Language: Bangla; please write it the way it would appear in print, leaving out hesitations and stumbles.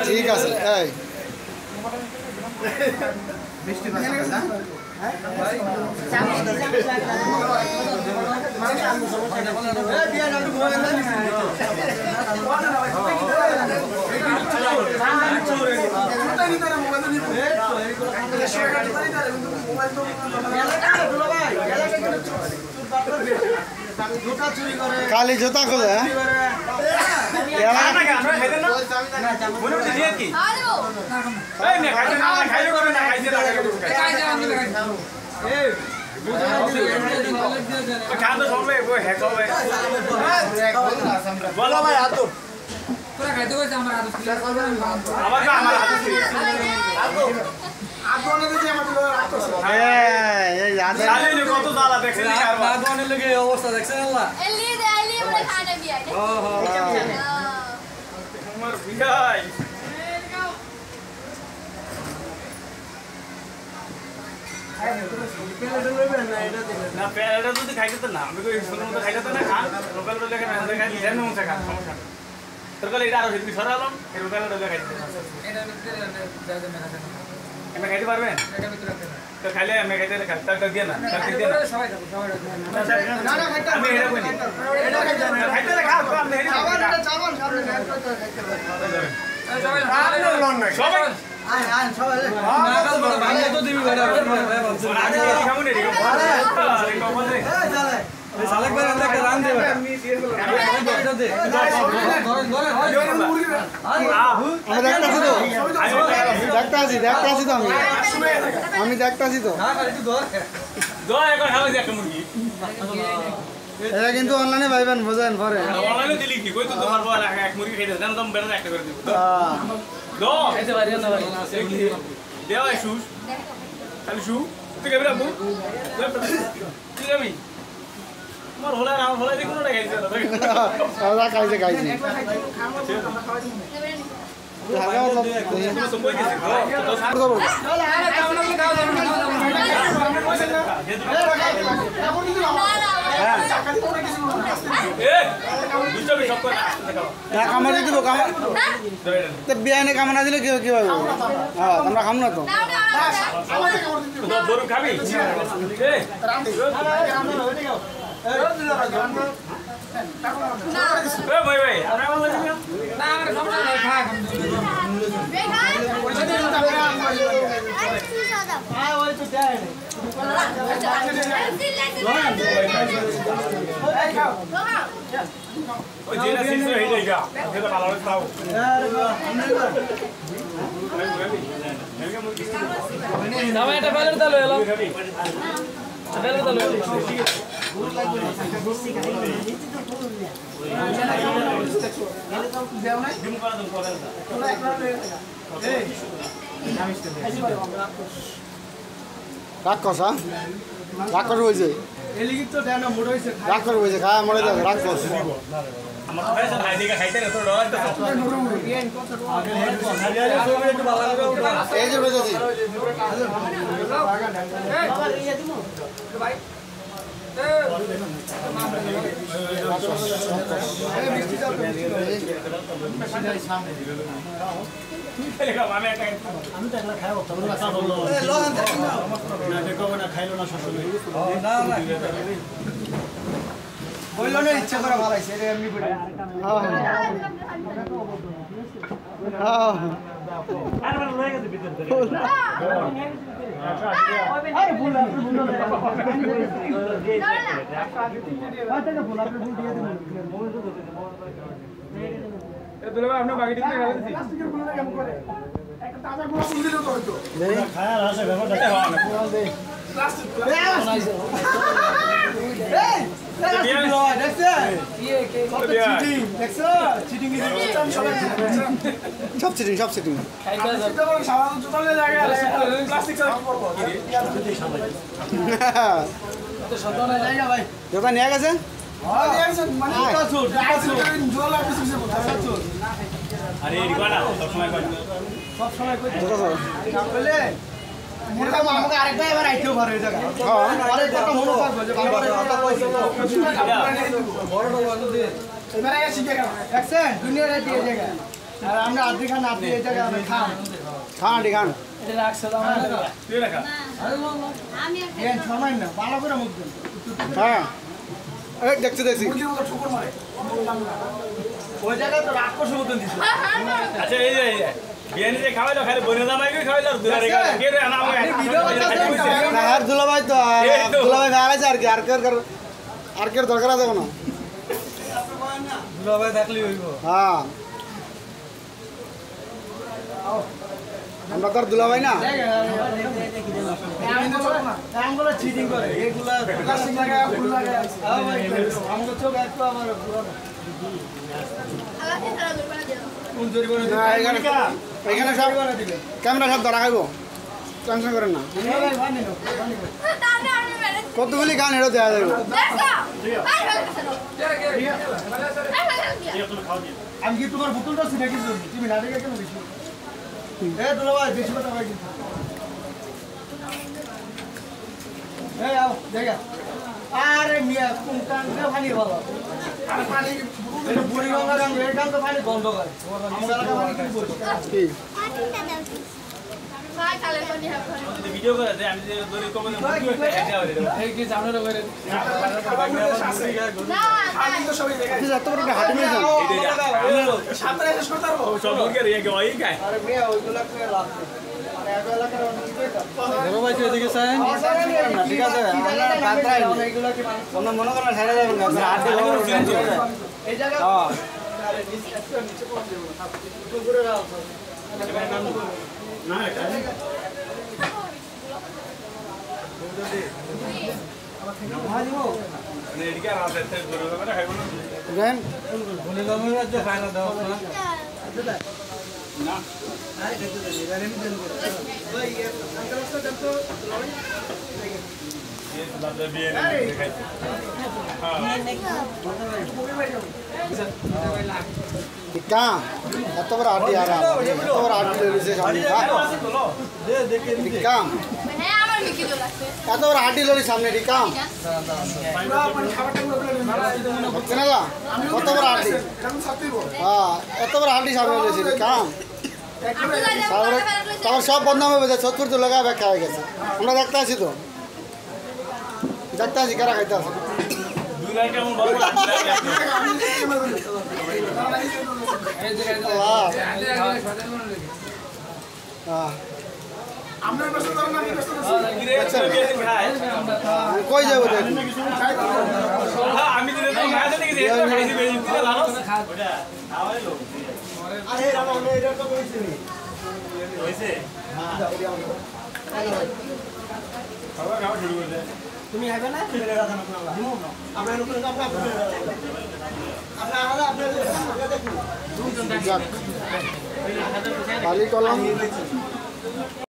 ঠিক আছে কালি জুতা খোলে অবস্থা দেখছেন না পেয়ারাটা যদি খাইতে না আমি কই সুন্দর মতো খাইতে না খান লোকাল রোলে খান আমরা খাই যেন মন খান সমস্যা তোর কালে এটা আরো হেলদি সরালাম এই লোকাল রোলে খাইতে এটা আমি খাইতে পারবেন তো খাইলে আমি খাইতে খাই তার দিয়ে না তার দিয়ে না সবাই না না খাইতে আমি এটা কই না এটা খাইতে খাও তো আপনি হেরি চাওয়ান সামনে সবাই লন না সবাই আয় সবাই না বড় ভাই তো দিবি বেটা আগে খামু নে আরে কমল রে চলে সালেক ভাই আমরা একটা রান দেব আমি দিয়ে দেখতাছি তো আমি দেখতাছি তো এটা কিন্তু অনলাইনে পাইবেন বুঝেন পরে অনলাইনে দিলি কি কই তো তোমার বড় এক মুরগি খাইতে জানো তুমি বেটা একটা করে দিব দো খাইতে পারি না ভাই দেও এই শুস খালি শু তুই কেবরা বু তুই যাবি আমার হলা না হলা দেখুন না খাইছে দাদা খাইছে কামড় দিব বিয়ানে কামড়া দিলে কি হবে হ্যাঁ আমরা খাম না তো খাবি রাক্ষস রাক্ষস হয়েছে রাক্ষস হয়েছে খায় মরে যাবে রাক্ষস এই যে বেঁচেছি বললো না ইচ্ছা করে ভালো আছে এমনি করে আপনার বাকি সব সিটিং জোতা নিয়ে গেছে আরেকটা এবার আইতেও পারে আর আমরা আধি খান আপনি এই জায়গায় খান খান সময় না ভালো করে মুখ দেন হ্যাঁ দেখছি ওই জায়গায় তো রাক্ষসের মতন দিচ্ছে আচ্ছা এই যে বিয়ানি যে খাওয়াইলো খালি বনে দামাই করে খাওয়াইলো দুলারে কে রে না আর দুলাভাই তো দুলাভাই ভালো আছে আর কি দরকার আছে কোনো দুলাভাই দেখলি হইব হ্যাঁ আমরা তো আর দুলাভাই না চিটিং করে এগুলা প্লাস্টিক লাগায় ফুল লাগায় আমাদের চোখ একটু আমার এখানে সব ক্যামেরা সব ধরা খাইব টেনশন করেন না কতগুলি গান হেরো দেওয়া যাবে আমি কি তোমার বোতলটা ছিনে কিছু তুমি না দেখে কেন বেশি দুলাভাই বেশি কথা ভাই কিন্তু দেখা আরে মিয়া কোন কান পানি ভালো আর পানি বুড়ি গঙ্গা গান এর কান তো পানি বন্ধ করে আমরা পানি কি বলছি ভিডিও করে দে আমি যে দড়ি কমে এই কি জানার করে আমি তো সবাই দেখা এত বড় হাঁটু নিয়ে যান সাতটা শেষ করতে পারবো সব লোকে রে কি ওই গায় আরে মিয়া ওইগুলা করে লাভ আর এক এলাকার অনেক কিছু বড় ভাই তো এদিকে চাই ঠিক আছে আমরা বাতরাই এইগুলা কি তোমরা মনে করো না ছেড়ে যাবেন না হাত দিয়ে এই জায়গা হ্যাঁ নিচে পড়ে দেব না তো করে রাখো না এটা এত বড় আটি আর এত বড় আটি লইছে সামনে কাম এত বড় আটি লইছে সামনে কাম হচ্ছে না কত বড় আটি হ্যাঁ এত বড় আটি সামনে লইছে কাম তারপর সব বন্ধ হবে ছত্তর তো লাগা ব্যাখ্যা হয়ে গেছে আমরা দেখতে আছি তো দেখতে আছি কারা খাইতে আছে কই যাবো তুমি হবে না খালি কলম